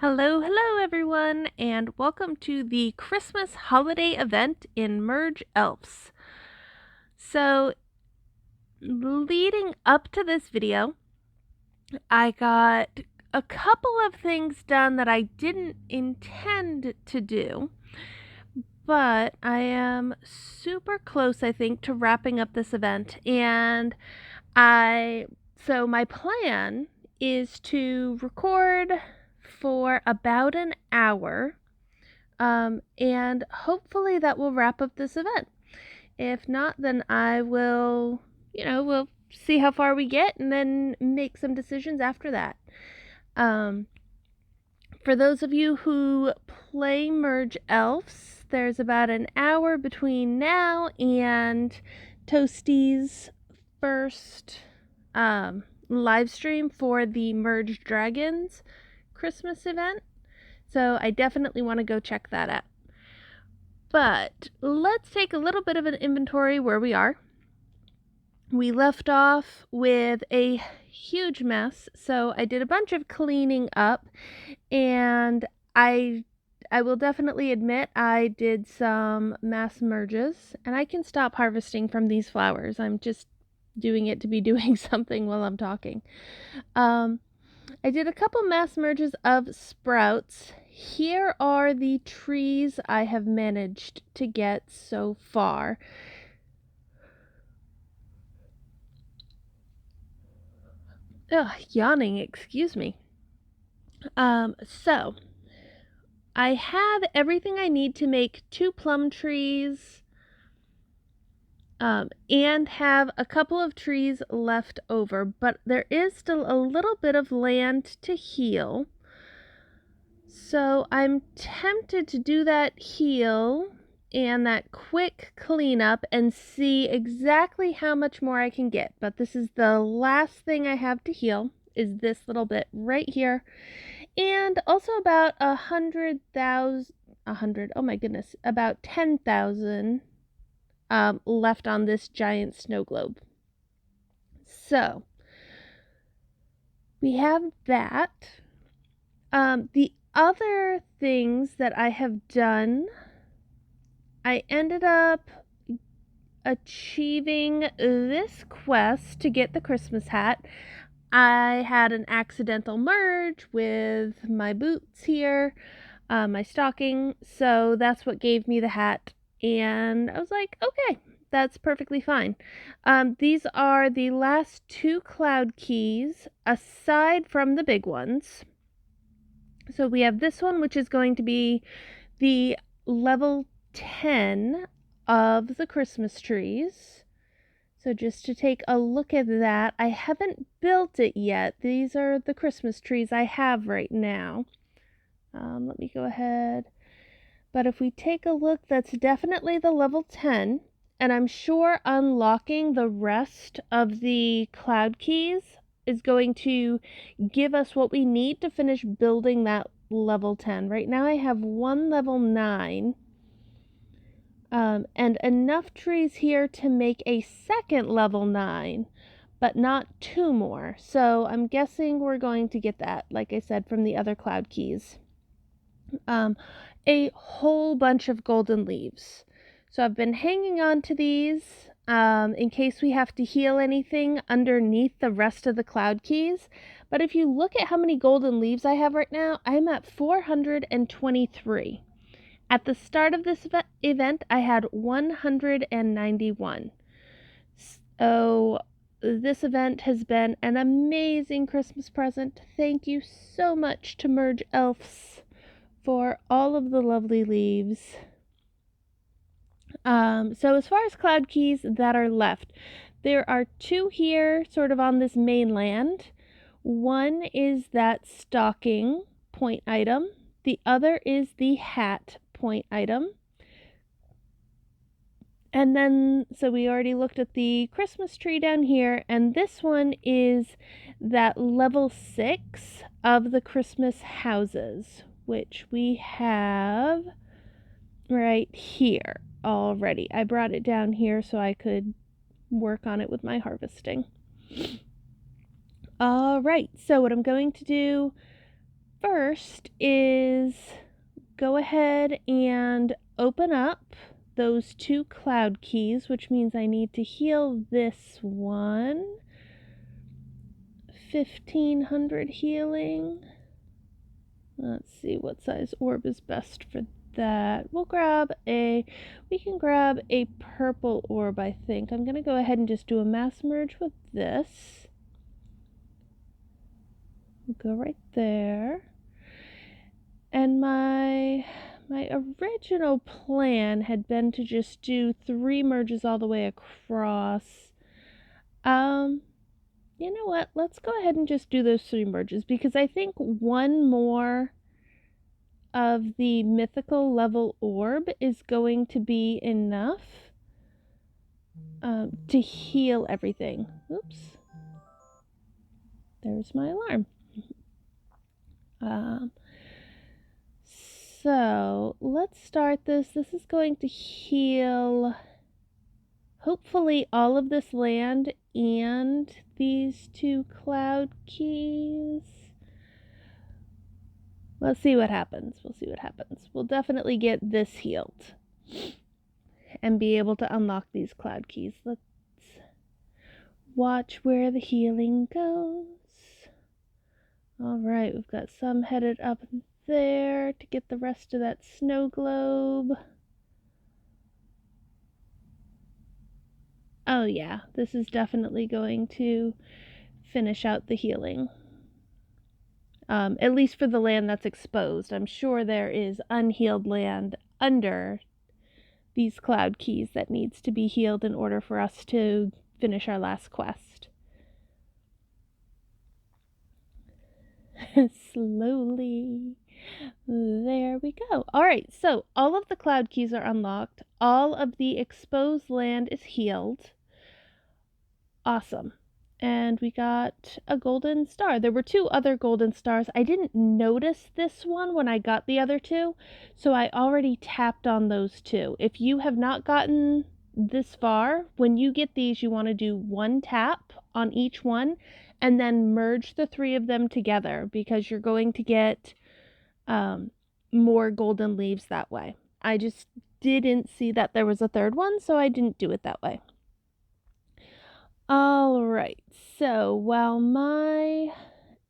Hello everyone, and welcome to the Christmas holiday event in Merge Elves. So, leading up to this video, I got a couple of things done that I didn't intend to do, but I am super close, I think, to wrapping up this event. And so my plan is to record for about an hour. And hopefully that will wrap up this event. If not, then I will, we'll see how far we get and then make some decisions after that. For those of you who play Merge Elves, there's about an hour between now and Toasty's first live stream for the Merge Dragons Christmas event. So I definitely want to go check that out. But let's take a little bit of an inventory where we are. We left off with a huge mess, so I did a bunch of cleaning up, and I will definitely admit I did some mass merges, and I can stop harvesting from these flowers. I'm just doing it to be doing something while I'm talking. I did a couple mass merges of sprouts. Here are the trees I have managed to get so far. Ugh, yawning, excuse me. So I have everything I need to make 2 plum trees, and have a couple of trees left over, but there is still a little bit of land to heal. So I'm tempted to do that heal and that quick cleanup and see exactly how much more I can get. But this is the last thing I have to heal, is this little bit right here. And also about 100,000, oh my goodness, about 10,000 left on this giant snow globe. So we have that. The other things that I have done, I ended up achieving this quest to get the Christmas hat. I had an accidental merge with my boots here, my stocking, so that's what gave me the hat. And I was like, okay, that's perfectly fine. These are the last 2 cloud keys, aside from the big ones. So we have this one, which is going to be the level 10 of the Christmas trees. So just to take a look at that, I haven't built it yet. These are the Christmas trees I have right now. Let me go ahead. But if we take a look, that's definitely the level 10. And I'm sure unlocking the rest of the cloud keys is going to give us what we need to finish building that level 10. Right now I have 1 level 9. And enough trees here to make a second level 9, but not 2 more. So I'm guessing we're going to get that, like I said, from the other cloud keys. A whole bunch of golden leaves. So I've been hanging on to these in case we have to heal anything underneath the rest of the cloud keys. But if you look at how many golden leaves I have right now, I'm at 423. At the start of this event, I had 191. So this event has been an amazing Christmas present. Thank you so much to Merge Elves for all of the lovely leaves. So as far as cloud keys that are left, there are 2 here sort of on this mainland. One is that stocking point item. The other is the hat point item. And then, so we already looked at the Christmas tree down here, and this one is that level 6 of the Christmas houses, which we have right here already. I brought it down here so I could work on it with my harvesting. All right, so what I'm going to do first is go ahead and open up those 2 cloud keys, which means I need to heal this one. 1500 healing. Let's see what size orb is best for that. We can grab a purple orb, I think. I'm gonna go ahead and just do a mass merge with this. We'll go right there. And my original plan had been to just do 3 merges all the way across. You know what? Let's go ahead and just do those 3 merges, because I think one more of the mythical level orb is going to be enough to heal everything. Oops. There's my alarm. So let's start this. This is going to heal hopefully all of this land and these 2 cloud keys. Let's see what happens. We'll definitely get this healed and be able to unlock these cloud keys. Let's watch where the healing goes. Alright, we've got some headed up there to get the rest of that snow globe. Oh yeah, this is definitely going to finish out the healing. At least for the land that's exposed. I'm sure there is unhealed land under these cloud keys that needs to be healed in order for us to finish our last quest. Slowly. There we go. Alright, so all of the cloud keys are unlocked. All of the exposed land is healed. Awesome. And we got a golden star. There were 2 other golden stars. I didn't notice this one when I got the other 2, so I already tapped on those 2. If you have not gotten this far, when you get these, you want to do 1 tap on each one and then merge the 3 of them together, because you're going to get more golden leaves that way. I just didn't see that there was a 3rd one, so I didn't do it that way. Alright, so while my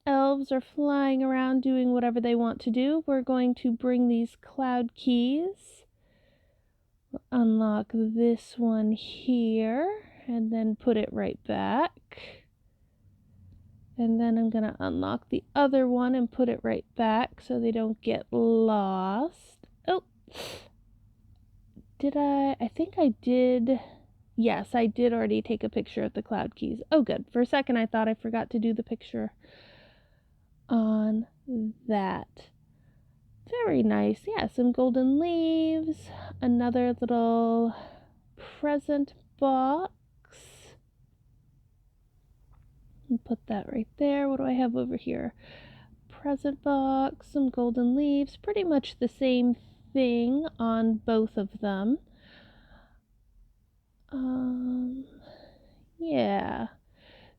elves are flying around doing whatever they want to do, we're going to bring these cloud keys. We'll unlock this one here and then put it right back. And then I'm going to unlock the other one and put it right back so they don't get lost. Oh, did I? I think I did. Yes, I did already take a picture of the cloud keys. Oh, good. For a second, I thought I forgot to do the picture on that. Very nice. Yeah, some golden leaves. Another little present box. And put that right there. What do I have over here? Present box, some golden leaves. Pretty much the same thing on both of them. Yeah.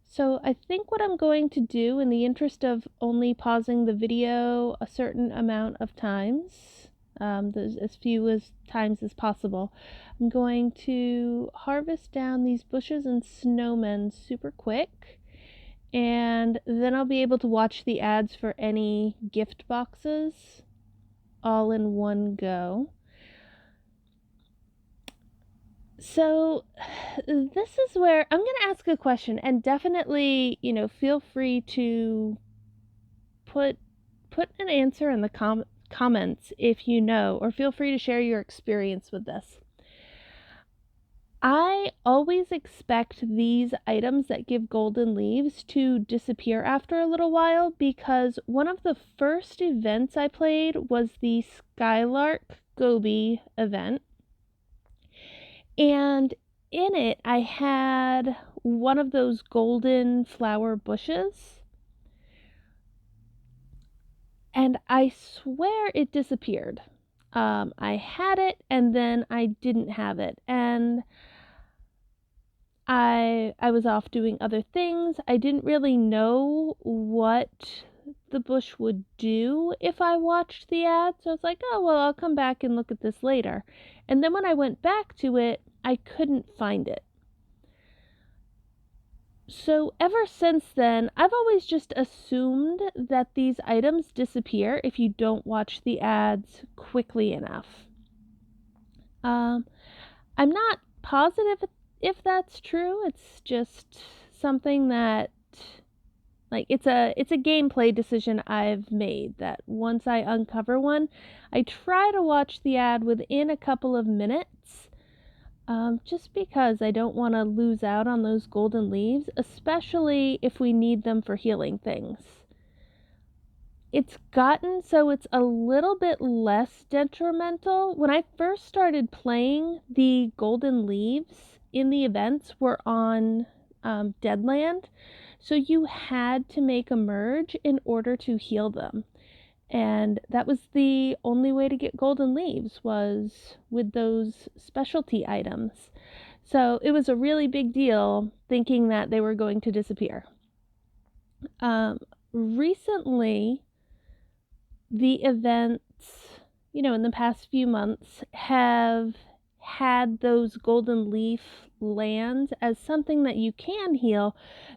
So I think what I'm going to do, in the interest of only pausing the video a certain amount of times, as few times as possible, I'm going to harvest down these bushes and snowmen super quick, and then I'll be able to watch the ads for any gift boxes all in one go. So this is where I'm going to ask a question, and definitely, feel free to put an answer in the comments if you know, or feel free to share your experience with this. I always expect these items that give golden leaves to disappear after a little while, because one of the first events I played was the Skylark Goby event. And in it, I had one of those golden flower bushes. And I swear it disappeared. I had it and then I didn't have it. And I was off doing other things. I didn't really know what the bush would do if I watched the ad. So I was like, oh, well, I'll come back and look at this later. And then when I went back to it, I couldn't find it. So ever since then, I've always just assumed that these items disappear if you don't watch the ads quickly enough. I'm not positive if that's true. It's just something that, like, it's a gameplay decision I've made, that once I uncover one, I try to watch the ad within a couple of minutes. Just because I don't want to lose out on those golden leaves, especially if we need them for healing things. It's gotten so it's a little bit less detrimental. When I first started playing, the golden leaves in the events were on Deadland, so you had to make a merge in order to heal them. And that was the only way to get golden leaves, was with those specialty items. So it was a really big deal thinking that they were going to disappear. Recently, the events, in the past few months, have had those golden leaf lands as something that you can heal.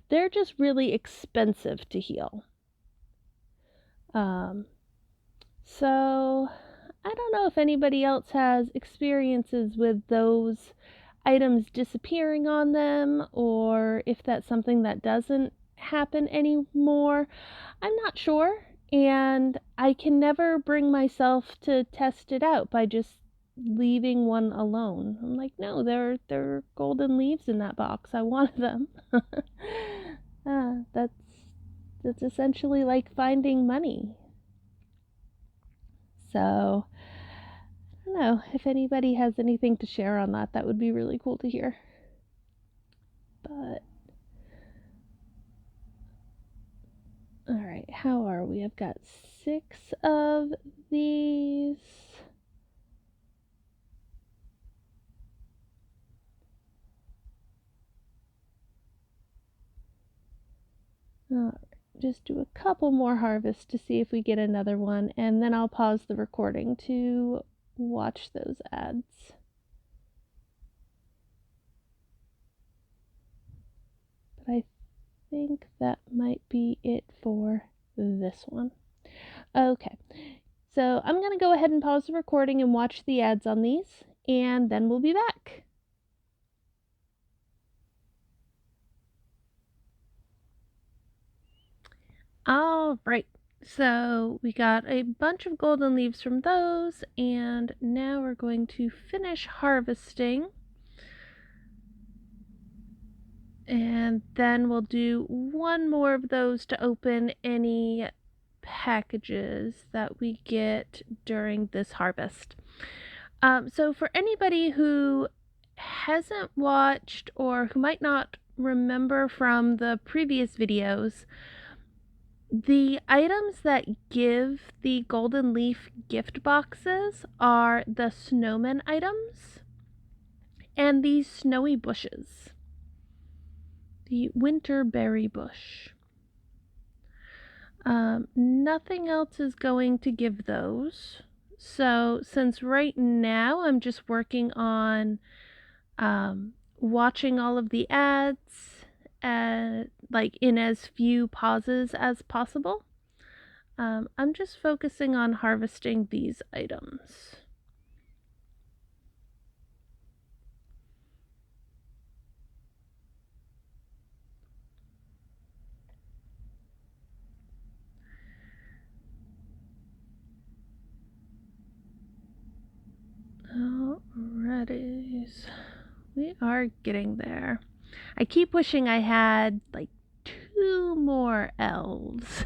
They're just really expensive to heal. So I don't know if anybody else has experiences with those items disappearing on them, or if that's something that doesn't happen anymore. I'm not sure, and I can never bring myself to test it out by just leaving one alone. I'm like, no, there are golden leaves in that box. I want them. That's essentially like finding money. So I don't know if anybody has anything to share on that. That would be really cool to hear. But all right, how are we? I've got 6 of these. All right, just do a couple more harvests to see if we get another one, and then I'll pause the recording to watch those ads. But I think that might be it for this one. Okay, so I'm going to go ahead and pause the recording and watch the ads on these, and then we'll be back. All right, so we got a bunch of golden leaves from those, and now we're going to finish harvesting. And then we'll do one more of those to open any packages that we get during this harvest. So for anybody who hasn't watched or who might not remember from the previous videos, the items that give the golden leaf gift boxes are the snowman items and these snowy bushes. The winter berry bush. Nothing else is going to give those. So since right now I'm just working on watching all of the ads like in as few pauses as possible, I'm just focusing on harvesting these items. Alrighty, we are getting there. I keep wishing I had like 2 more elves.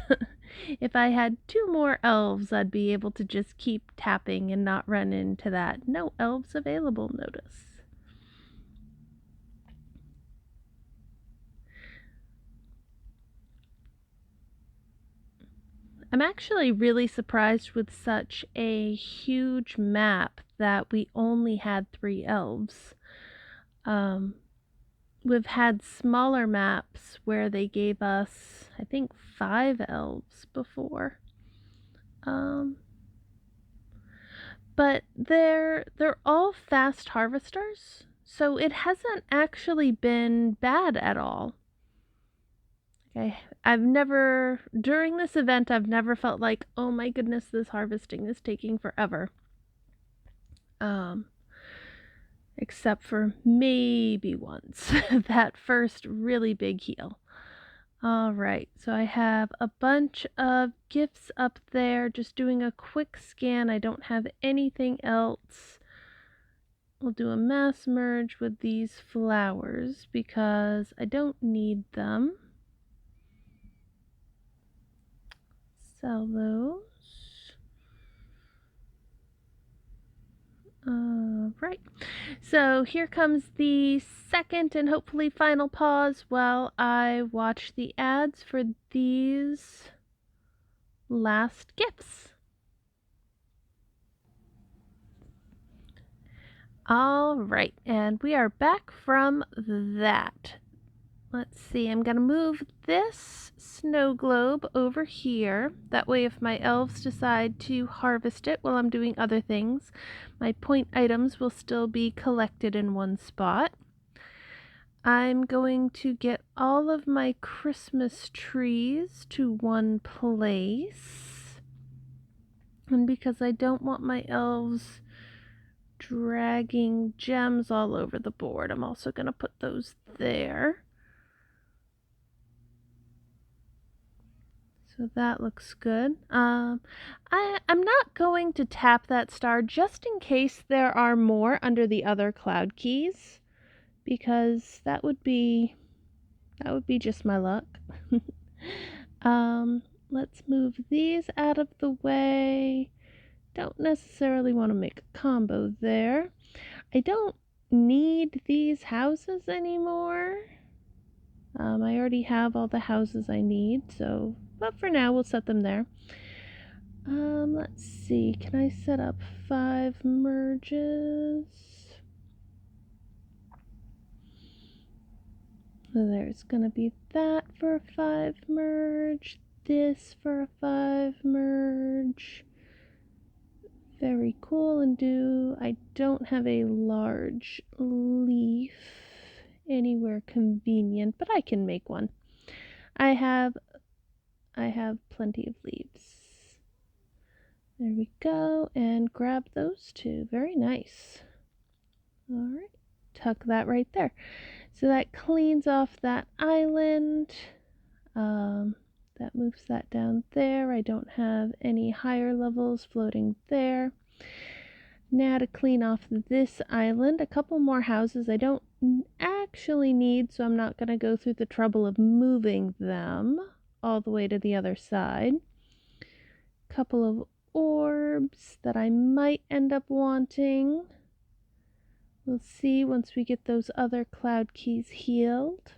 If I had 2 more elves, I'd be able to just keep tapping and not run into that no elves available notice. I'm actually really surprised with such a huge map that we only had 3 elves. we've had smaller maps where they gave us, I think, 5 elves before. But they're all fast harvesters, so it hasn't actually been bad at all. Okay, during this event, I've never felt like, oh my goodness, this harvesting is taking forever. Except for maybe once, that first really big heal. All right, so I have a bunch of gifts up there, just doing a quick scan. I don't have anything else. We'll do a mass merge with these flowers because I don't need them. Sell those. Right. So here comes the second and hopefully final pause while I watch the ads for these last gifts. All right, and we are back from that. Let's see, I'm going to move this snow globe over here. That way if my elves decide to harvest it while I'm doing other things, my point items will still be collected in one spot. I'm going to get all of my Christmas trees to one place. And because I don't want my elves dragging gems all over the board, I'm also going to put those there. So that looks good. I'm not going to tap that star just in case there are more under the other cloud keys, because that would be just my luck. Let's move these out of the way. Don't necessarily want to make a combo there. I don't need these houses anymore. I already have all the houses I need, so, but for now we'll set them there. Let's see, can I set up 5 merges? So there's gonna be that for a 5 merge, this for a 5 merge. Very cool. And I don't have a large leaf anywhere convenient, but I can make one. I have plenty of leaves. There we go, and grab those 2. Very nice. All right, tuck that right there. So that cleans off that island. That moves that down there. I don't have any higher levels floating there. Now to clean off this island, a couple more houses I don't actually need, so I'm not going to go through the trouble of moving them all the way to the other side. Couple of orbs that I might end up wanting. We'll see once we get those other cloud keys healed.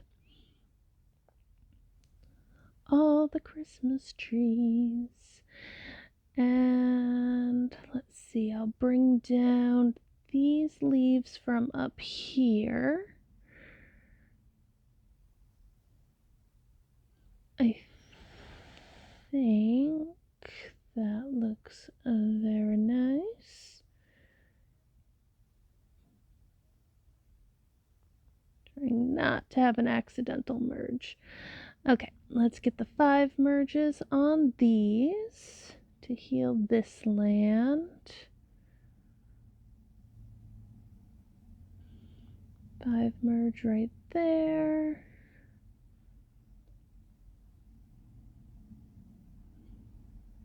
All the Christmas trees. And let's see, I'll bring down these leaves from up here. I think that looks very nice. Trying not to have an accidental merge. Okay, let's get the 5 merges on these to heal this land. 5 merge right there.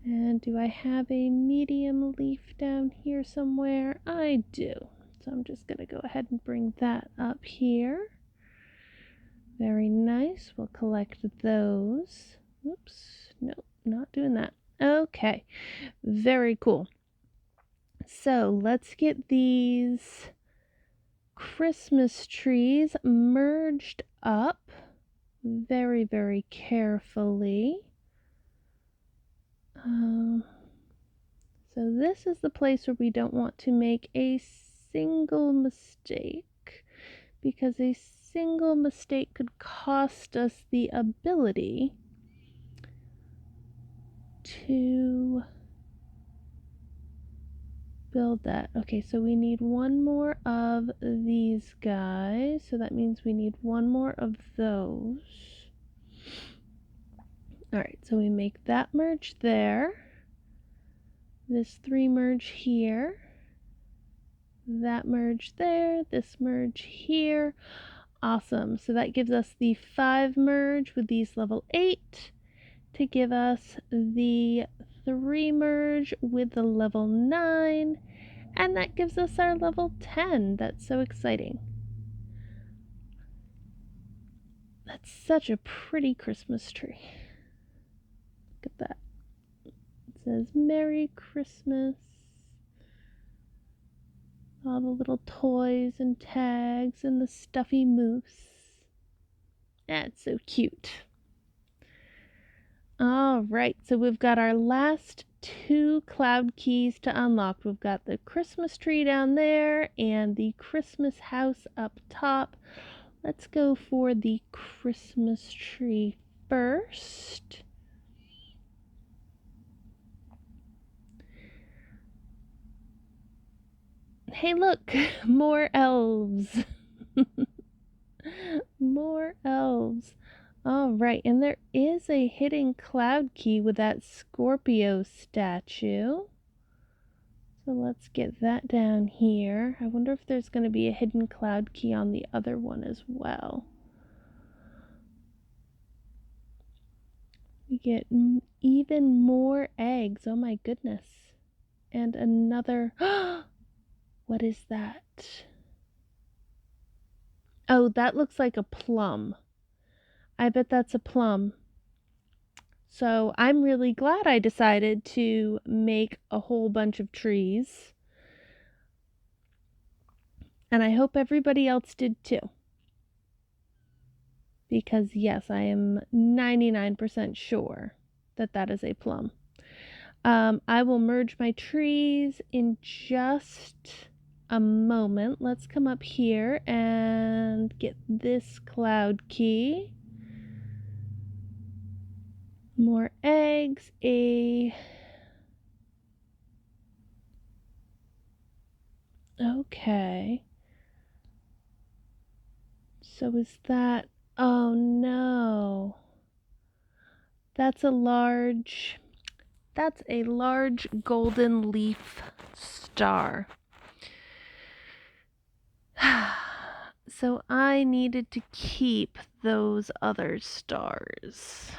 And do I have a medium leaf down here somewhere? I do. So I'm just going to go ahead and bring that up here. Very nice. We'll collect those. Oops. No, not doing that. Okay. Very cool. So let's get these Christmas trees merged up very, very carefully. So this is the place where we don't want to make a single mistake, because a single mistake could cost us the ability to build that. Okay, so we need one more of these guys. So that means we need one more of those. Alright, so we make that merge there. This 3 merge here. That merge there. This merge here. Awesome. So that gives us the 5 merge with these level 8 to give us the 3 merge with the level 9. And that gives us our level 10. That's so exciting. That's such a pretty Christmas tree. Look at that. It says Merry Christmas. All the little toys and tags and the stuffy moose. That's so cute. All right, so we've got our last 2 cloud keys to unlock. We've got the Christmas tree down there and the Christmas house up top. Let's go for the Christmas tree first. Hey, look, more elves. More elves. All right, and there is a hidden cloud key with that Scorpio statue. So let's get that down here. I wonder if there's going to be a hidden cloud key on the other one as well. We get even more eggs. Oh my goodness. And another... What is that? Oh, that looks like a plum. I bet that's a plum. So I'm really glad I decided to make a whole bunch of trees. And I hope everybody else did too. Because yes, I am 99% sure that that is a plum. I will merge my trees in just a moment. Let's come up here and get this cloud key. More eggs, okay. So is that, oh no. That's a large golden leaf star. So I needed to keep those other stars.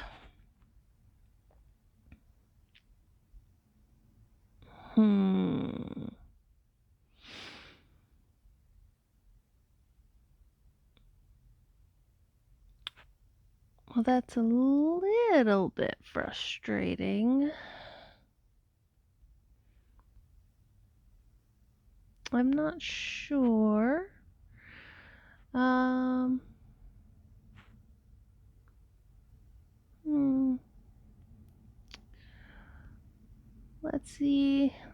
Well, that's a little bit frustrating. I'm not sure.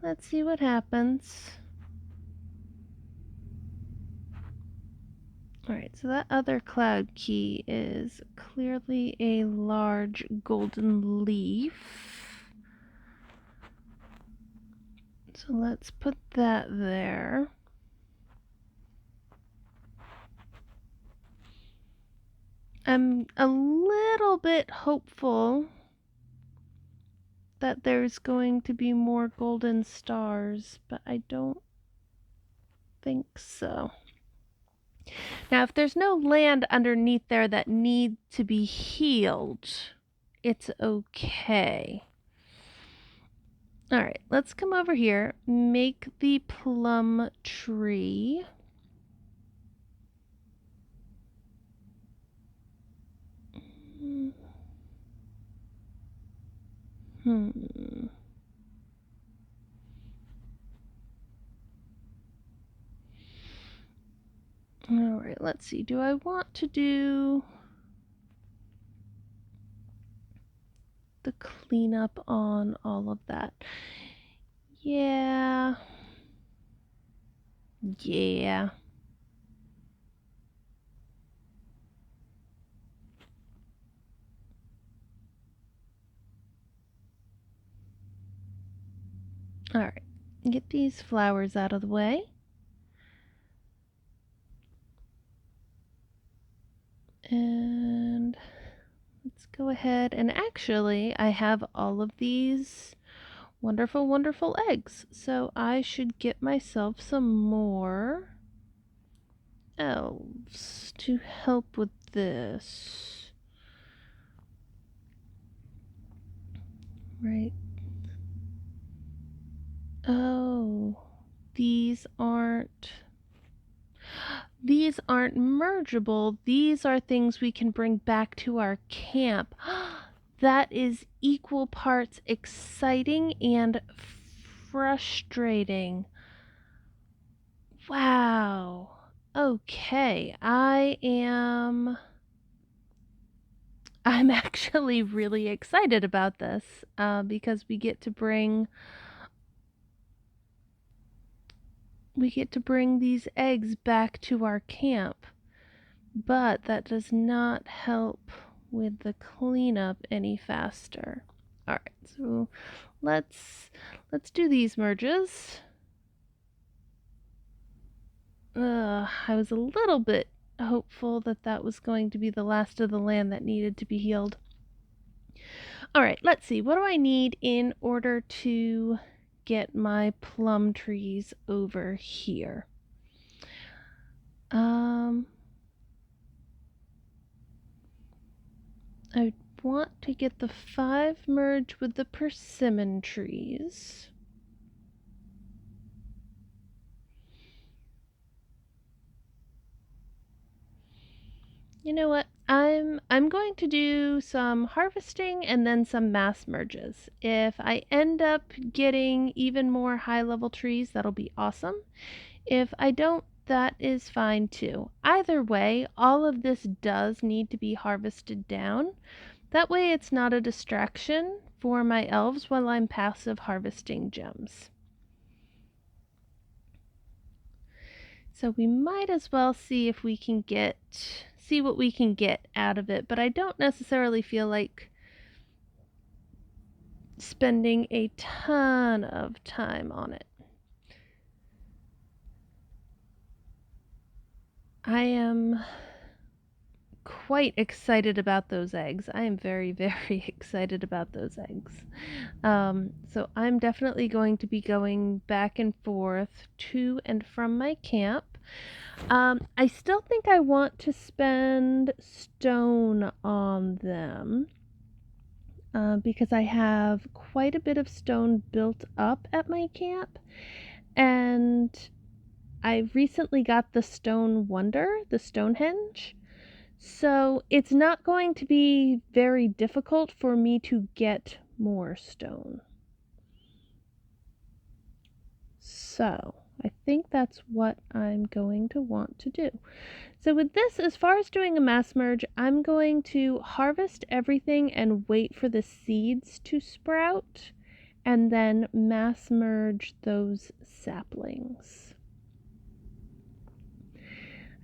Let's see what happens. Alright, so that other cloud key is clearly a large golden leaf. So let's put that there. I'm a little bit hopeful that there's going to be more golden stars, but I don't think so. Now, if there's no land underneath there that need to be healed, it's okay. All right, let's come over here, make the plum tree. All right, let's see. Do I want to do the cleanup on all of that? Yeah. All right, get these flowers out of the way. And let's go ahead and actually I have all of these wonderful, wonderful eggs. So I should get myself some more elves to help with this. Right. Oh, these aren't mergeable. These are things we can bring back to our camp. That is equal parts exciting and frustrating. Wow. Okay, I'm actually really excited about this because we get to bring these eggs back to our camp. But that does not help with the cleanup any faster. All right, so let's do these merges. I was a little bit hopeful that that was going to be the last of the land that needed to be healed. All right, let's see. What do I need in order to get my plum trees over here? I want to get the 5 merged with the persimmon trees. You know what? I'm going to do some harvesting and then some mass merges. If I end up getting even more high level trees, that'll be awesome. If I don't, that is fine too. Either way, all of this does need to be harvested down. That way it's not a distraction for my elves while I'm passive harvesting gems. So we might as well see what we can get out of it, but I don't necessarily feel like spending a ton of time on it. I am quite excited about those eggs. I am very, very excited about those eggs. So I'm definitely going to be going back and forth to and from my camp. I still think I want to spend stone on them because I have quite a bit of stone built up at my camp, and I recently got the Stone Wonder, the Stonehenge. So it's not going to be very difficult for me to get more stone. So I think that's what I'm going to want to do. So with this, as far as doing a mass merge, I'm going to harvest everything and wait for the seeds to sprout, and then mass merge those saplings.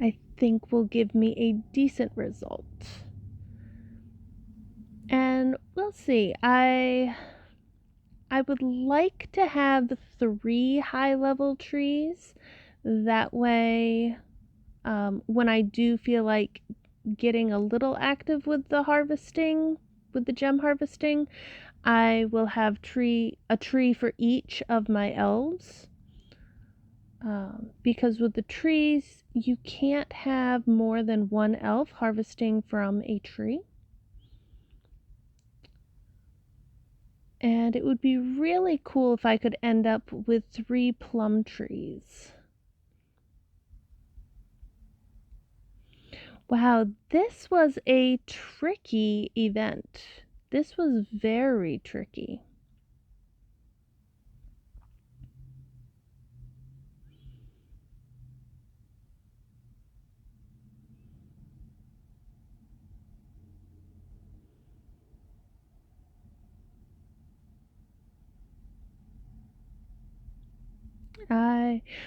I think will give me a decent result. And we'll see. I would like to have 3 high level trees. That way, when I do feel like getting a little active with the harvesting, with the gem harvesting, I will have a tree for each of my elves. Because with the trees, you can't have more than 1 elf harvesting from a tree. And it would be really cool if I could end up with 3 plum trees. Wow, this was a tricky event. This was very tricky.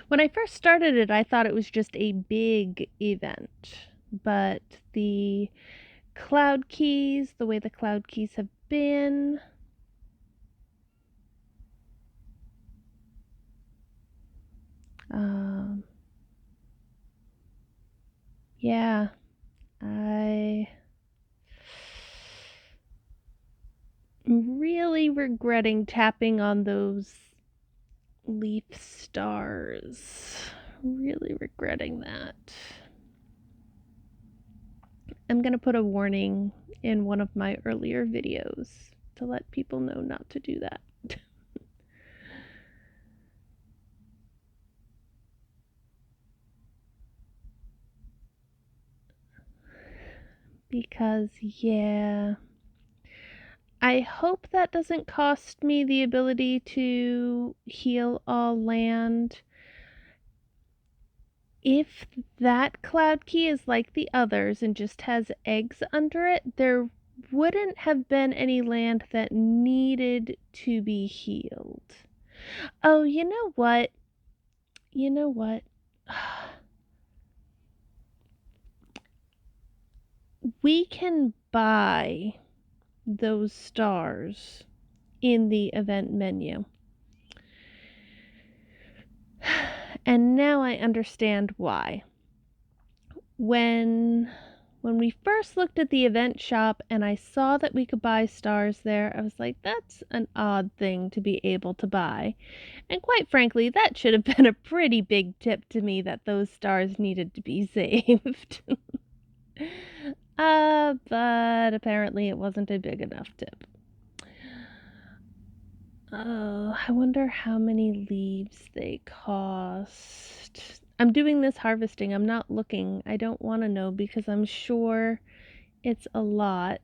When I first started it, I thought it was just a big event, but the cloud keys, the way the cloud keys have been, really regretting tapping on those leaf stars. Really regretting that. I'm going to put a warning in one of my earlier videos to let people know not to do that. Because, yeah, I hope that doesn't cost me the ability to heal all land. If that cloud key is like the others and just has eggs under it, there wouldn't have been any land that needed to be healed. Oh, you know what? You know what? We can buy those stars in the event menu. And now I understand why. When we first looked at the event shop and I saw that we could buy stars there, I was like, that's an odd thing to be able to buy. And quite frankly, that should have been a pretty big tip to me that those stars needed to be saved. But apparently it wasn't a big enough tip. Oh, I wonder how many leaves they cost. I'm doing this harvesting. I'm not looking. I don't want to know because I'm sure it's a lot.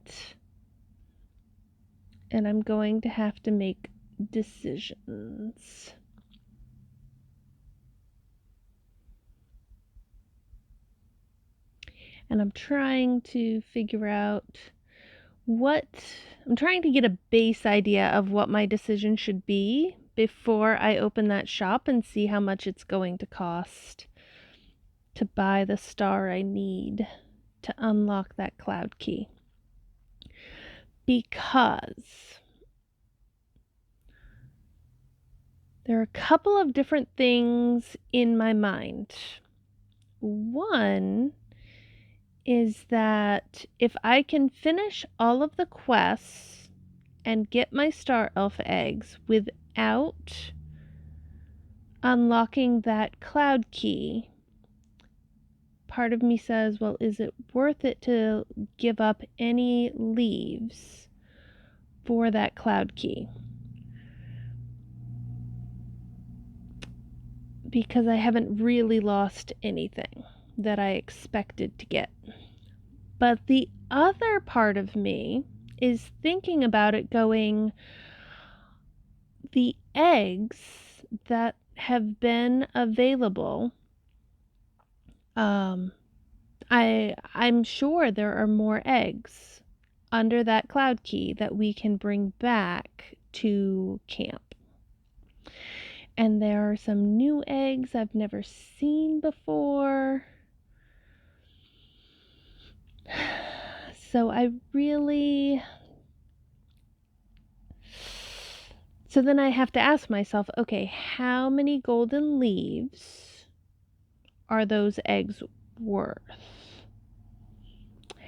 And I'm going to have to make decisions. And I'm trying to figure out I'm trying to get a base idea of what my decision should be before I open that shop and see how much it's going to cost to buy the star I need to unlock that cloud key. Because there are a couple of different things in my mind. One is that if I can finish all of the quests and get my star elf eggs without unlocking that cloud key, part of me says, well, is it worth it to give up any leaves for that cloud key? Because I haven't really lost anything that I expected to get. But the other part of me is thinking about it going, the eggs that have been available, I'm sure there are more eggs under that cloud key that we can bring back to camp. And there are some new eggs I've never seen before. So then I have to ask myself, okay, how many golden leaves are those eggs worth?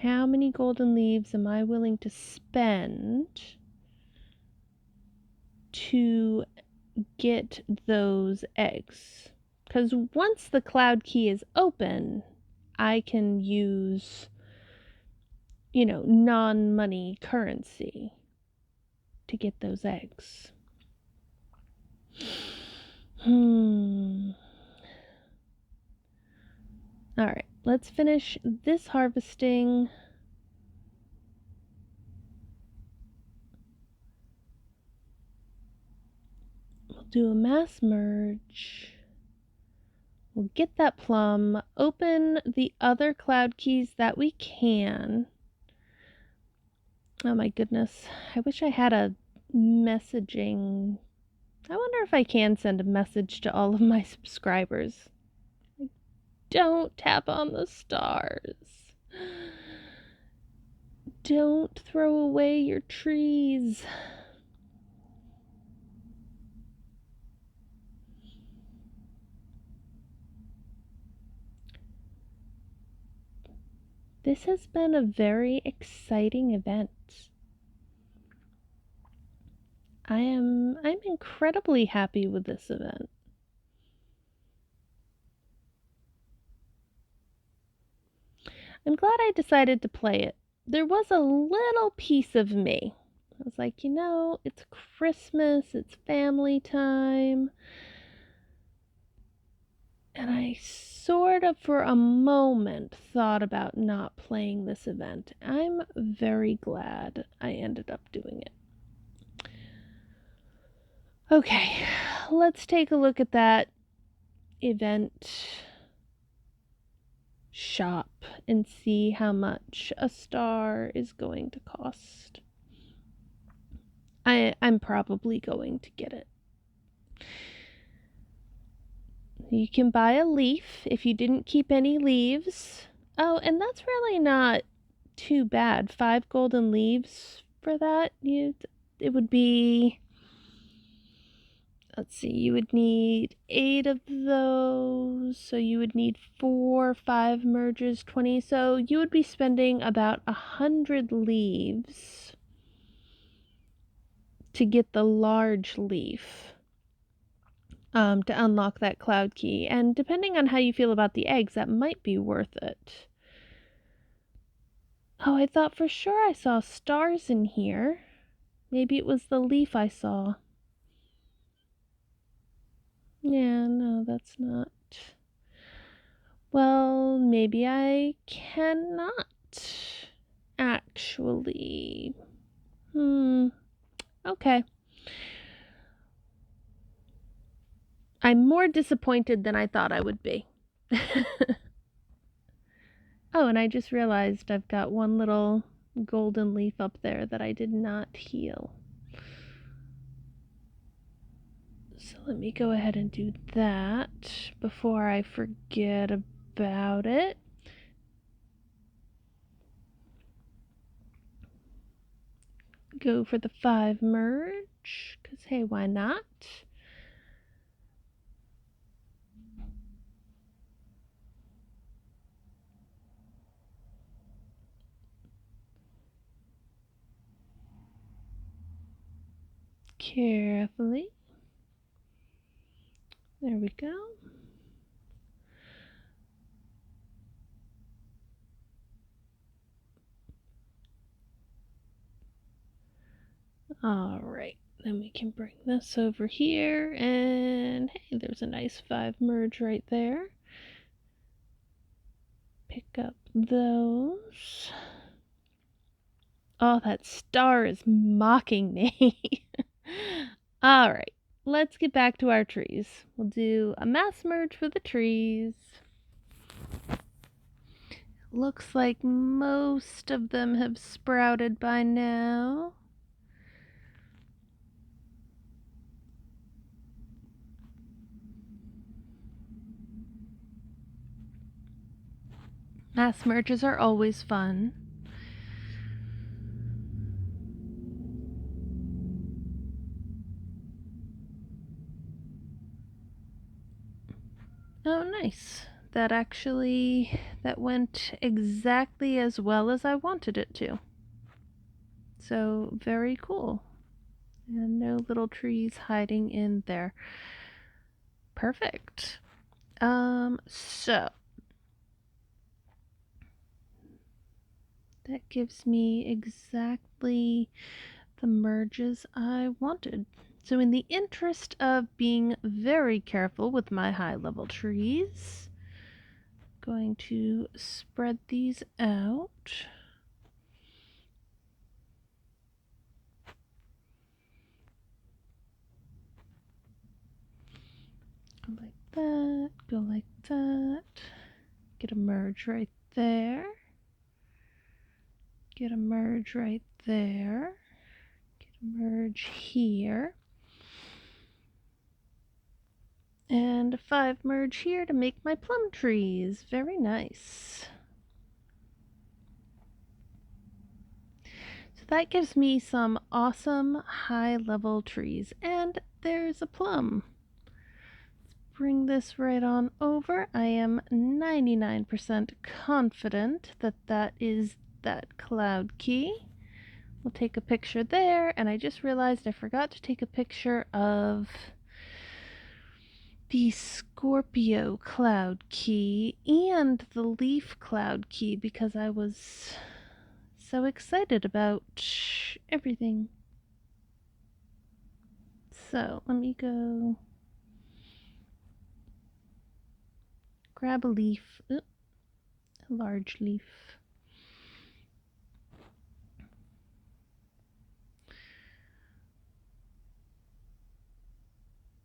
How many golden leaves am I willing to spend to get those eggs? Because once the cloud key is open, I can use, non-money currency to get those eggs. Alright, let's finish this harvesting. We'll do a mass merge. We'll get that plum, open the other cloud keys that we can. Oh my goodness, I wish I had a messaging. I wonder if I can send a message to all of my subscribers. Don't tap on the stars. Don't throw away your trees. This has been a very exciting event. I'm incredibly happy with this event. I'm glad I decided to play it. There was a little piece of me. I was like, it's Christmas, it's family time. And I sort of, for a moment, thought about not playing this event. I'm very glad I ended up doing it. Okay, let's take a look at that event shop and see how much a star is going to cost. I'm probably going to get it. You can buy a leaf if you didn't keep any leaves. Oh, and that's really not too bad. 5 golden leaves for that. It would be, let's see, you would need 8 of those. So you would need 4, 5 merges, 20. So you would be spending about 100 leaves to get the large leaf. To unlock that cloud key. And depending on how you feel about the eggs, that might be worth it. Oh, I thought for sure I saw stars in here. Maybe it was the leaf I saw. Yeah, no, that's not. Well, maybe I cannot actually. Okay. I'm more disappointed than I thought I would be. Oh, and I just realized I've got one little golden leaf up there that I did not heal. So let me go ahead and do that before I forget about it. Go for the 5 merge, because hey, why not? Carefully. There we go. Alright, then we can bring this over here, and hey, there's a nice 5 merge right there. Pick up those. Oh, that star is mocking me. Alright, let's get back to our trees. We'll do a mass merge for the trees. Looks like most of them have sprouted by now. Mass merges are always fun. Oh, nice. That went exactly as well as I wanted it to. So, very cool. And no little trees hiding in there. Perfect. So that gives me exactly the merges I wanted. So in the interest of being very careful with my high level trees, I'm going to spread these out. Go like that, go like that. Get a merge right there. Get a merge right there. Get a merge here. And a 5 merge here to make my plum trees. Very nice. So that gives me some awesome high level trees. And there's a plum. Let's bring this right on over. I am 99% confident that that is that cloud key. We'll take a picture there, and I just realized I forgot to take a picture of the Scorpio cloud key and the leaf cloud key because I was so excited about everything. So let me go grab a leaf, a large leaf.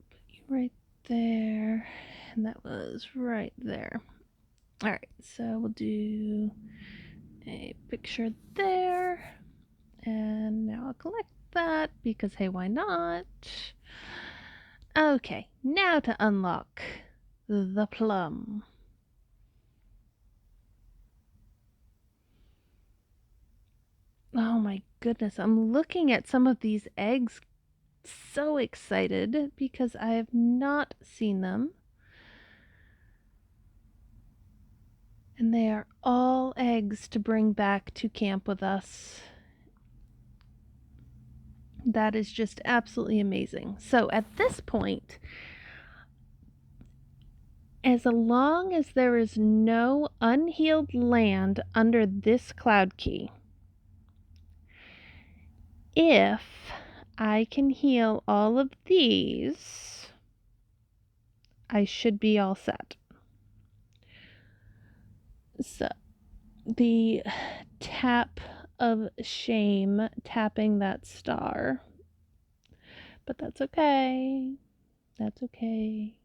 Put you right there, and that was right there. All right, so we'll do a picture there, and now I'll collect that because hey, why not? Okay, now to unlock the plum. Oh my goodness, I'm looking at some of these eggs, so excited because I have not seen them. And they are all eggs to bring back to camp with us. That is just absolutely amazing. So at this point, as long as there is no unhealed land under this cloud key, if I can heal all of these, I should be all set. So the tap of shame tapping that star, but that's okay. That's okay.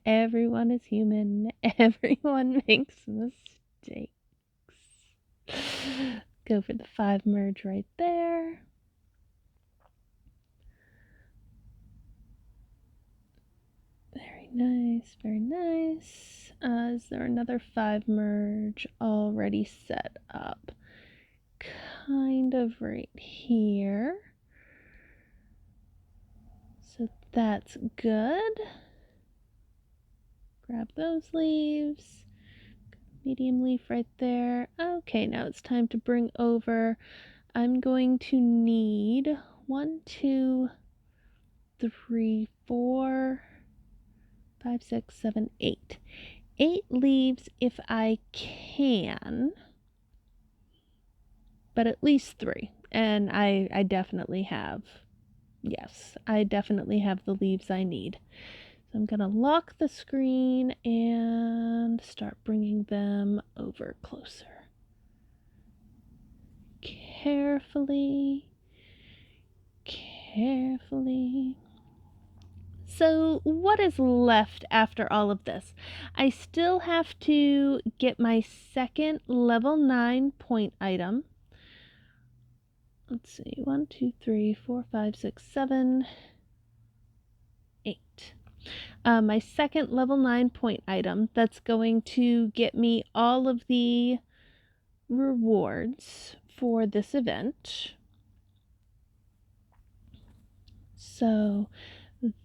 Everyone is human. Everyone makes mistakes. Go for the 5 merge right there. Very nice, very nice. Is there another 5 merge already set up? Kind of right here. So that's good. Grab those leaves. Medium leaf right there. Okay, now it's time to bring over. I'm going to need 1, 2, 3, 4, 5, 6, 7, 8. 8 leaves if I can, but at least 3. And I definitely have. Yes, I definitely have the leaves I need. So I'm going to lock the screen and start bringing them over closer. Carefully. So what is left after all of this? I still have to get my second level 9 point item. Let's see, 1, 2, 3, 4, 5, 6, 7, 8. My second level 9 point item that's going to get me all of the rewards for this event. So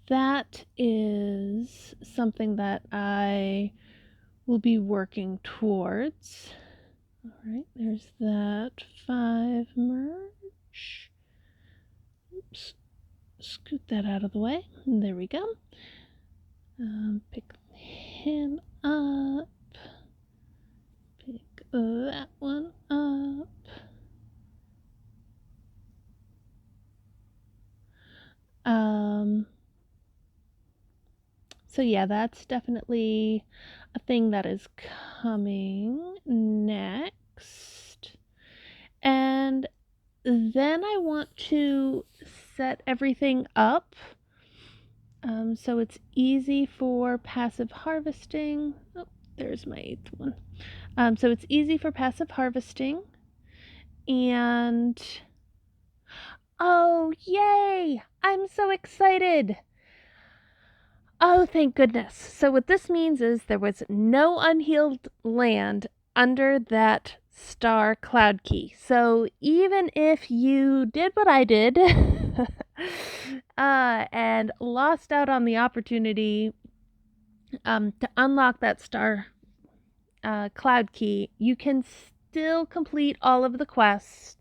that is something that I will be working towards. All right, there's that 5 merge. Oops, scoot that out of the way. There we go. Pick him up. Pick that one up. So yeah, that's definitely a thing that is coming next. And then I want to set everything up so it's easy for passive harvesting. Oh, there's my 8th one. So it's easy for passive harvesting. And oh, yay! I'm so excited! Oh, thank goodness. So what this means is there was no unhealed land under that star cloud key. So even if you did what I did and lost out on the opportunity to unlock that star cloud key, you can still complete all of the quests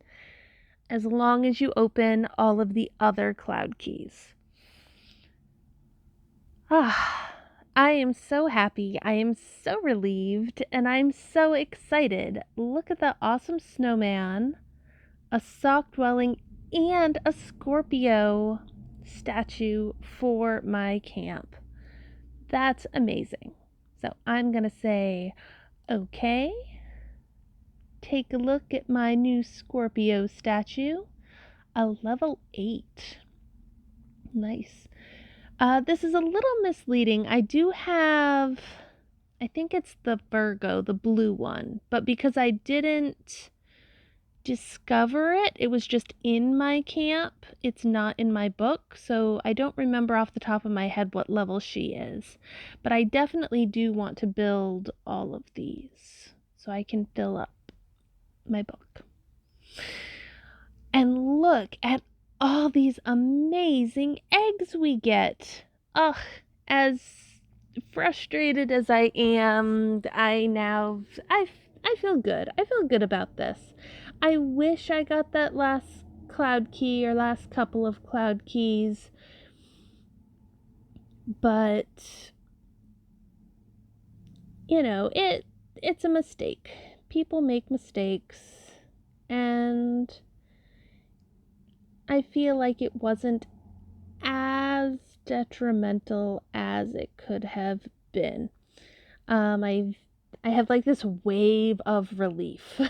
as long as you open all of the other cloud keys. Ah, I am so happy. I am so relieved, and I'm so excited. Look at the awesome snowman, a sock dwelling, and a Scorpio statue for my camp. That's amazing. So I'm going to say, okay, take a look at my new Scorpio statue, a level 8. Nice. This is a little misleading. I do have, I think it's the Virgo, the blue one, but because I didn't discover it, it was just in my camp. It's not in my book, so I don't remember off the top of my head what level she is. But I definitely do want to build all of these so I can fill up my book. And look at all these amazing eggs we get. Ugh, as frustrated as I am, I feel good. I feel good about this. I wish I got that last cloud key or last couple of cloud keys, but you know, it's a mistake. People make mistakes, and I feel like it wasn't as detrimental as it could have been. I have like this wave of relief.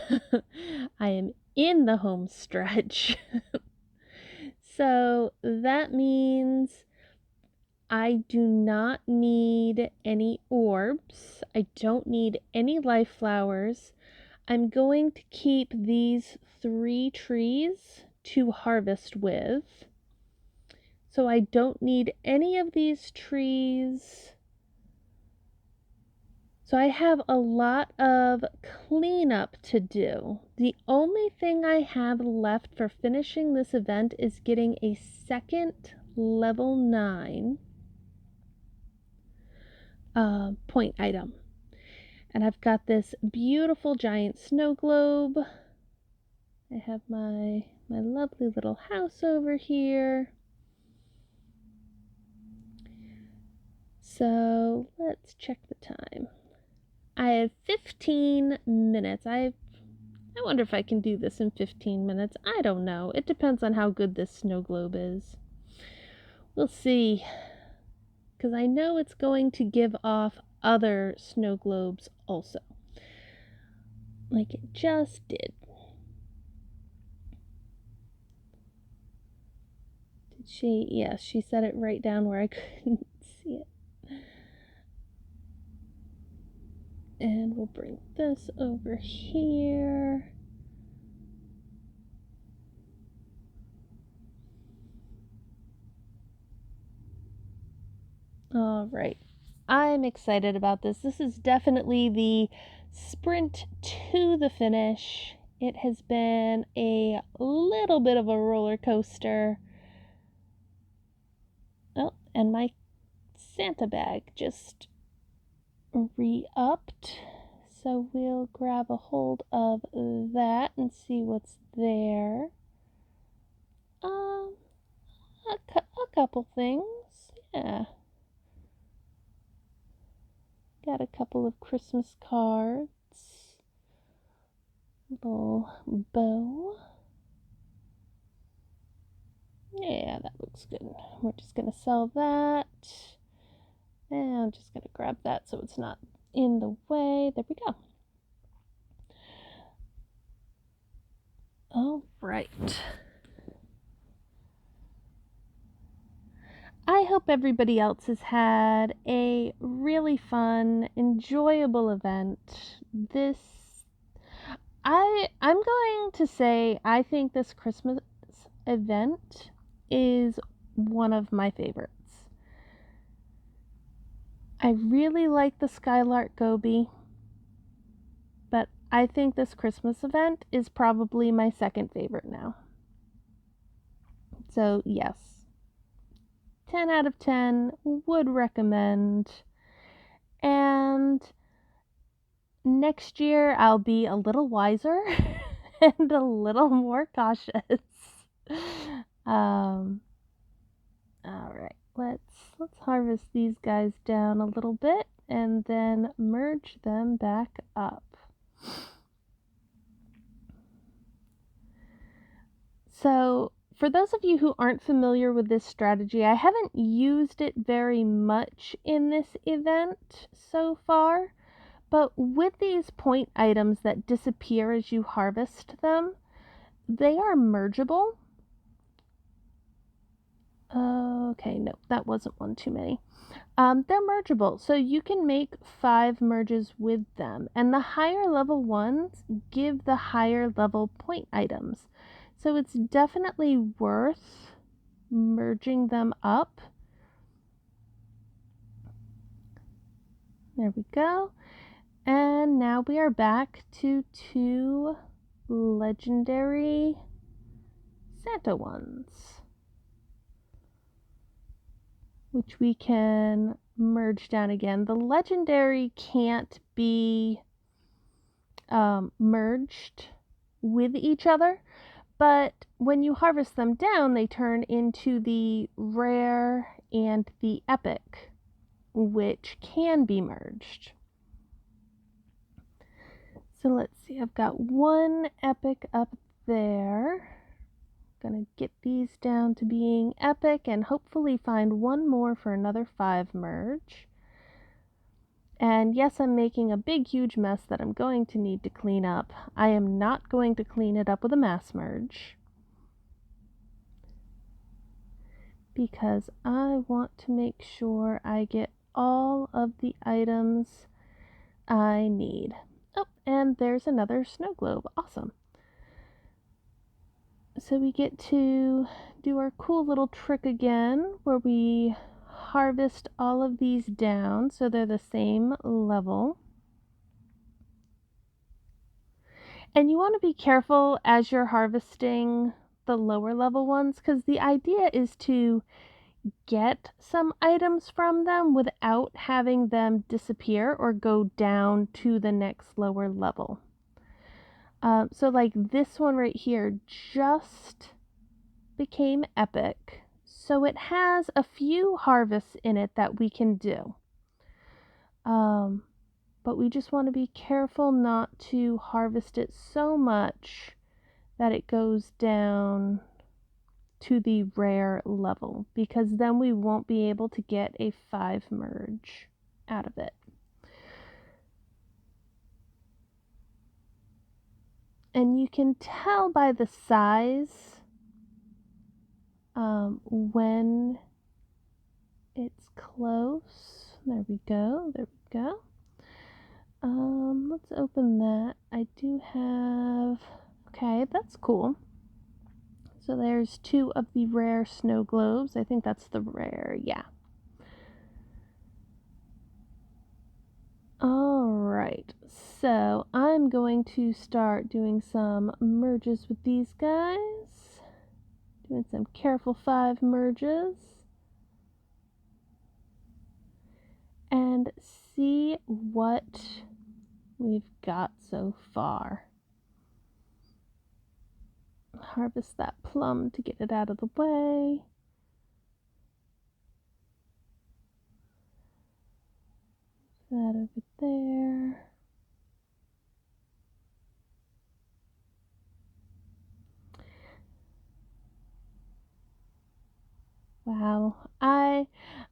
I am in the home stretch. So that means I do not need any orbs. I don't need any life flowers. I'm going to keep these 3 trees to harvest with. So I don't need any of these trees. So I have a lot of cleanup to do. The only thing I have left for finishing this event is getting a second level 9 point item. And I've got this beautiful giant snow globe. I have my lovely little house over here. So let's check the time. I have 15 minutes. I wonder if I can do this in 15 minutes. I don't know. It depends on how good this snow globe is. We'll see. Because I know it's going to give off other snow globes also. Like it just did. Did she? Yes, she set it right down where I couldn't see it. And we'll bring this over here. All right. I'm excited about this. This is definitely the sprint to the finish. It has been a little bit of a roller coaster. Oh, and my Santa bag just re-upped. So we'll grab a hold of that and see what's there. A couple things. Yeah. Got a couple of Christmas cards. Little bow. Yeah, that looks good. We're just going to sell that. And I'm just going to grab that so it's not in the way. There we go. All right. I hope everybody else has had a really fun, enjoyable event. I'm going to say I think this Christmas event is one of my favorites. I really like the Skylark Goby, but I think this Christmas event is probably my second favorite now. So yes, 10 out of 10 would recommend. And next year I'll be a little wiser and a little more cautious. Um, all right, let's harvest these guys down a little bit and then merge them back up. So, for those of you who aren't familiar with this strategy, I haven't used it very much in this event so far, but with these point items that disappear as you harvest them, they are mergeable. Okay, no, that wasn't one too many. They're mergeable, so you can make 5 merges with them, and the higher level ones give the higher level point items. So it's definitely worth merging them up. There we go. And now we are back to 2 legendary Santa ones, which we can merge down again. The legendary can't be merged with each other, but when you harvest them down, they turn into the rare and the epic, which can be merged. So let's see, I've got 1 epic up there. Gonna get these down to being epic and hopefully find 1 more for another 5 merge. And yes, I'm making a big huge mess that I'm going to need to clean up. I am not going to clean it up with a mass merge, because I want to make sure I get all of the items I need. Oh, and there's another snow globe. Awesome. So we get to do our cool little trick again where we harvest all of these down so they're the same level. And you want to be careful as you're harvesting the lower level ones, because the idea is to get some items from them without having them disappear or go down to the next lower level. So like this one right here just became epic, so it has a few harvests in it that we can do. But we just want to be careful not to harvest it so much that it goes down to the rare level, because then we won't be able to get a 5 merge out of it. And you can tell by the size when it's close. There we go. There we go. Let's open that. I do have... Okay, that's cool. So there's 2 of the rare snow globes. I think that's the rare, yeah. Alright, so I'm going to start doing some merges with these guys. Doing some careful 5 merges. And see what we've got so far. Harvest that plum to get it out of the way. That over there. Wow, I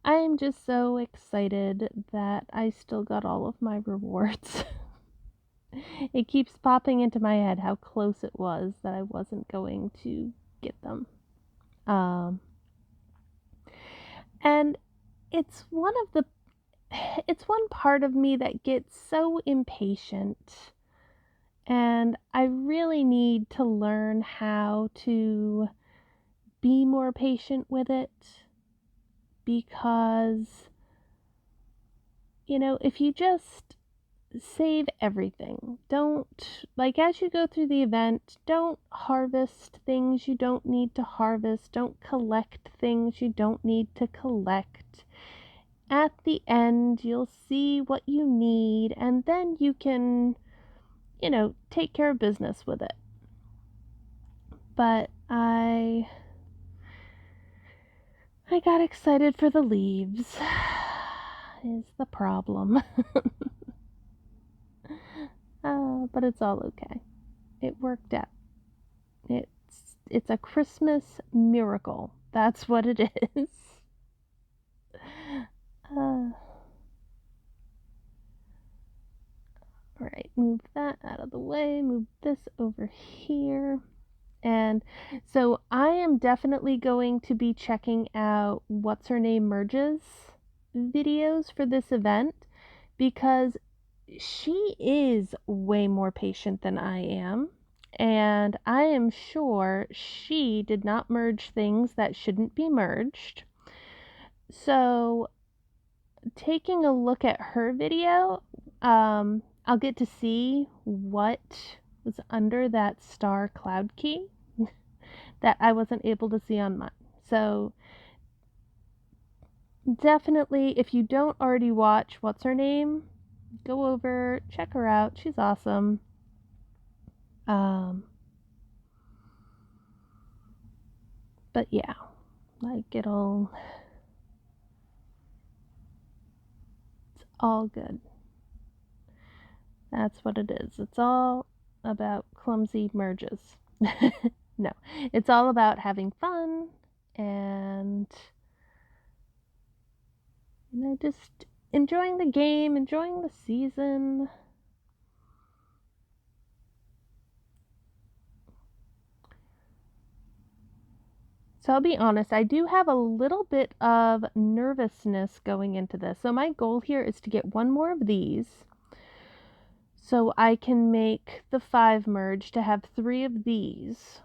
am just so excited that I still got all of my rewards. It keeps popping into my head how close it was that I wasn't going to get them. And it's one part of me that gets so impatient, and I really need to learn how to be more patient with it, because if you just save everything, don't, like, as you go through the event, don't harvest things you don't need to harvest, don't collect things you don't need to collect. At the end, you'll see what you need, and then you can take care of business with it. but I got excited for the leaves. Is the problem. But it's all okay. It worked out. It's a Christmas miracle. That's what it is. Alright, move that out of the way. Move this over here. And so I am definitely going to be checking out What's Her Name Merges videos for this event because she is way more patient than I am. And I am sure she did not merge things that shouldn't be merged. So, taking a look at her video, I'll get to see what was under that star cloud key that I wasn't able to see on mine. So, definitely, if you don't already watch What's Her Name, go over, check her out. She's awesome. But yeah, like it's all good. That's what it is. It's all about clumsy merges. No, it's all about having fun and just enjoying the game, enjoying the season. So I'll be honest, I do have a little bit of nervousness going into this. So my goal here is to get one more of these so I can make the 5 merge to have 3 of these.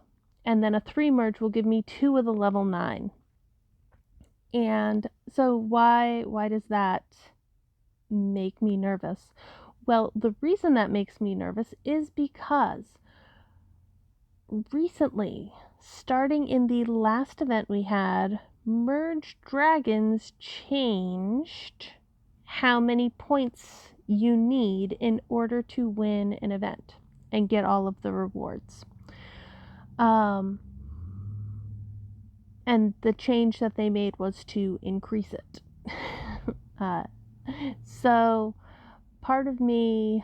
And then a 3 merge will give me 2 of the level 9. And so why does that make me nervous? Well, the reason that makes me nervous is because recently, starting in the last event we had, Merge Dragons changed how many points you need in order to win an event and get all of the rewards. And the change that they made was to increase it. So part of me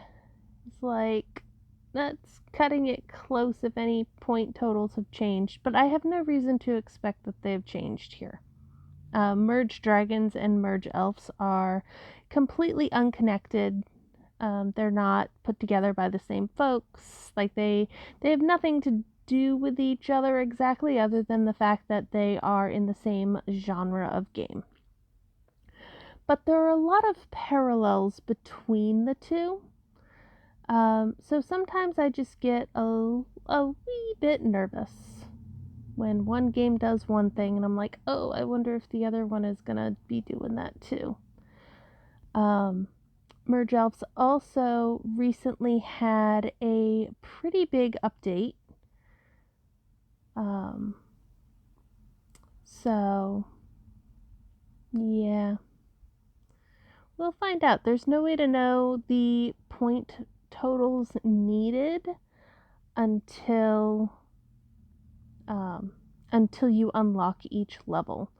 is like, that's cutting it close if any point totals have changed, but I have no reason to expect that they've changed here. Merge Dragons and Merge Elves are completely unconnected. They're not put together by the same folks. Like they have nothing to do with each other exactly, other than the fact that they are in the same genre of game. But there are a lot of parallels between the two. So sometimes I just get a wee bit nervous when one game does one thing and I'm like, oh, I wonder if the other one is gonna be doing that too. Merge Elves also recently had a pretty big update. So yeah, we'll find out. There's no way to know the point totals needed until you unlock each level.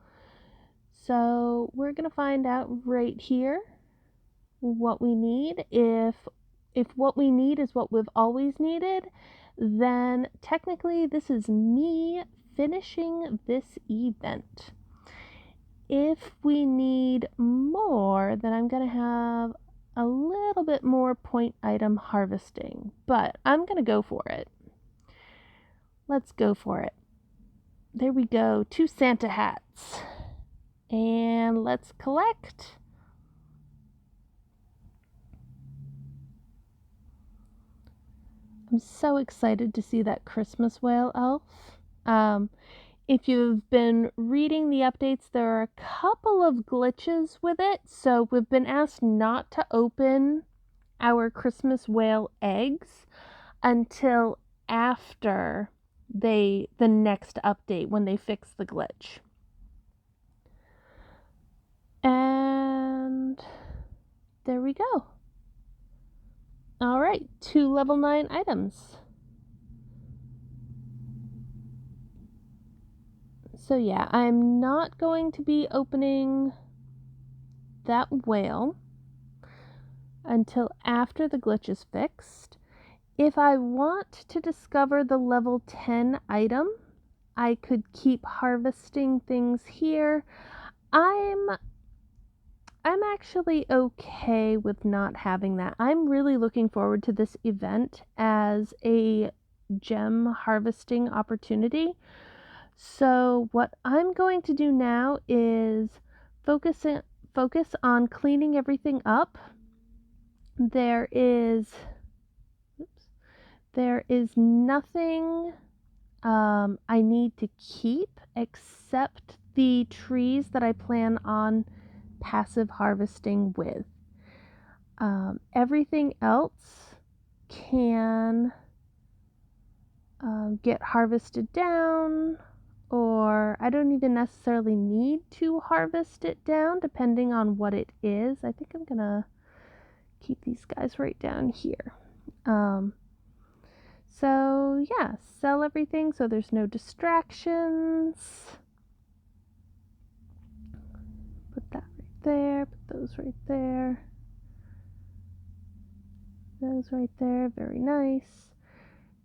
So we're gonna find out right here what we need. If what we need is what we've always needed, then technically this is me finishing this event. If we need more, then I'm gonna have a little bit more point item harvesting, but I'm gonna go for it. Let's go for it. There we go, 2 Santa hats. And let's collect. I'm so excited to see that Christmas whale elf. If you've been reading the updates, there are a couple of glitches with it. So we've been asked not to open our Christmas whale eggs until after the next update when they fix the glitch. And there we go. All right, 2 level 9 items. So yeah, I'm not going to be opening that whale until after the glitch is fixed. If I want to discover the level 10 item, I could keep harvesting things here. I'm actually okay with not having that. I'm really looking forward to this event as a gem harvesting opportunity. So what I'm going to do now is focus on cleaning everything up. There is nothing I need to keep except the trees that I plan on passive harvesting with. Everything else can get harvested down, or I don't even necessarily need to harvest it down depending on what it is. I think I'm gonna keep these guys right down here. So yeah, sell everything so there's no distractions. Put that right there, put those right there. Those right there, very nice.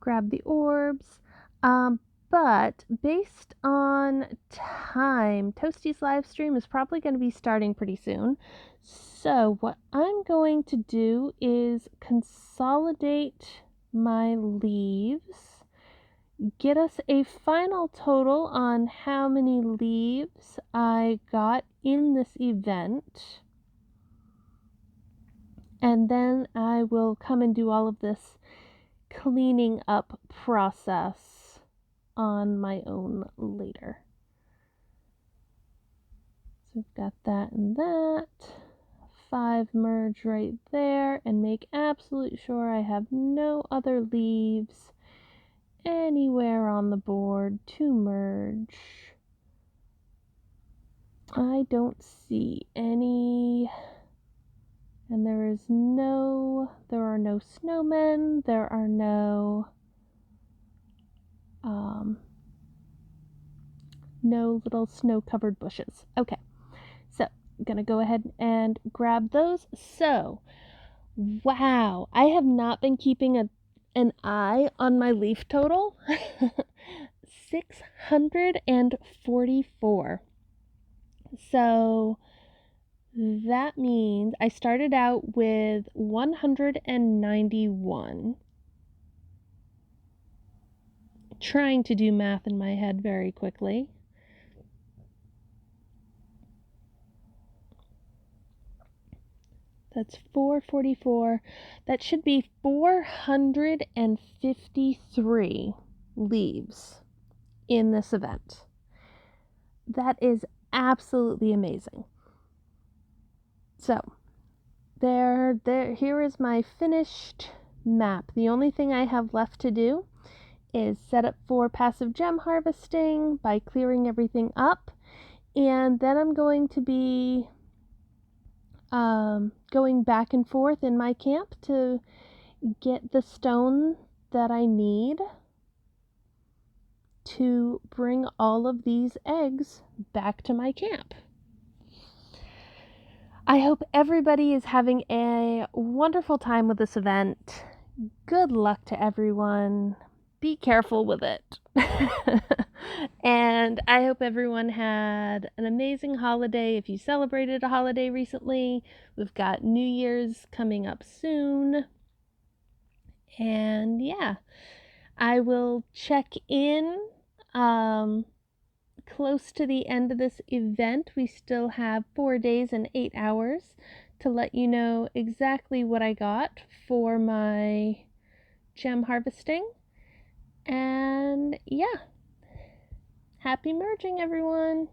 Grab the orbs. But based on time, Toasty's live stream is probably going to be starting pretty soon. So what I'm going to do is consolidate my leaves, get us a final total on how many leaves I got in this event, and then I will come and do all of this cleaning up process on my own later. So we've got that and that. 5 merge right there, and make absolute sure I have no other leaves anywhere on the board to merge. I don't see any, and there are no snowmen, there are no little snow-covered bushes. Okay, so I'm gonna go ahead and grab those. So, wow, I have not been keeping an eye on my leaf total. 644. So that means I started out with 191. Trying to do math in my head very quickly. That's 444. That should be 453 leaves in this event. That is absolutely amazing. So, here is my finished map. The only thing I have left to do is set up for passive gem harvesting by clearing everything up, and then I'm going to be going back and forth in my camp to get the stone that I need to bring all of these eggs back to my camp. I hope everybody is having a wonderful time with this event. Good luck to everyone. Be careful with it. And I hope everyone had an amazing holiday. If you celebrated a holiday recently, we've got New Year's coming up soon. And yeah, I will check in close to the end of this event. We still have 4 days and 8 hours to let you know exactly what I got for my gem harvesting. And yeah, happy merging, everyone!